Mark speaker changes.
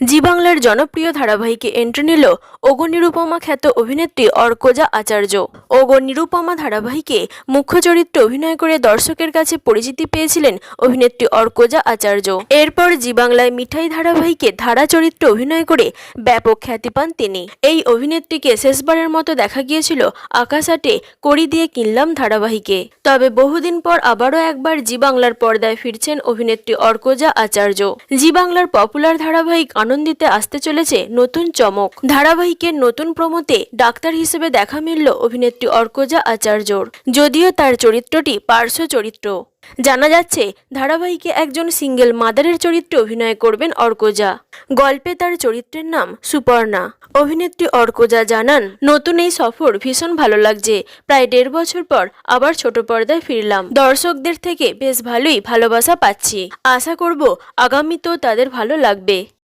Speaker 1: জি বাংলার জনপ্রিয় ধারাবাহিকে এন্ট্রি নিল ওগো নিরুপমা খ্যাত অভিনেত্রী অর্কজা আচার্য। ওগো নিরুপমা ধারাবাহিকে মুখ্য চরিত্রে অভিনয় করে দর্শকের কাছে পরিচিতি পেয়েছিলেন অভিনেত্রী অর্কজা আচার্য। এরপর জি বাংলায় মিঠাই ধারাবাহিকে ধারা চরিত্রে অভিনয় করে ব্যাপক খ্যাতি পান তিনি। এই অভিনেত্রীকে শেষবারের মতো দেখা গিয়েছিল আকাশ আটে কড়ি দিয়ে কিনলাম ধারাবাহিকে। তবে বহুদিন পর আবারও একবার জি বাংলার পর্দায় ফিরছেন অভিনেত্রী অর্কজা আচার্য। জি বাংলার পপুলার ধারাবাহিক আনন্দিতে আসতে চলেছে নতুন চমক। ধারাবাহিকের নতুন প্রমোতে ডাক্তার হিসেবে দেখা মিলল অভিনেত্রী অর্কজা আচার্যর, যদিও তার চরিত্রটি পার্শ্ব চরিত্র। জানা যাচ্ছে ধারাবাহিকে একজন সিঙ্গেল মাদারের চরিত্রে অভিনয় করবেন অর্কজা। গল্পে তার চরিত্রের নাম সুপর্ণা। অভিনেত্রী অর্কজা জানান, নতুন এই সফর ভীষণ ভালো লাগছে। প্রায় 1.5 বছর পর আবার ছোট পর্দায় ফিরলাম। দর্শকদের থেকে বেশ ভালোই ভালোবাসা পাচ্ছি। আশা করব আগামীতেও তাদের ভালো লাগবে।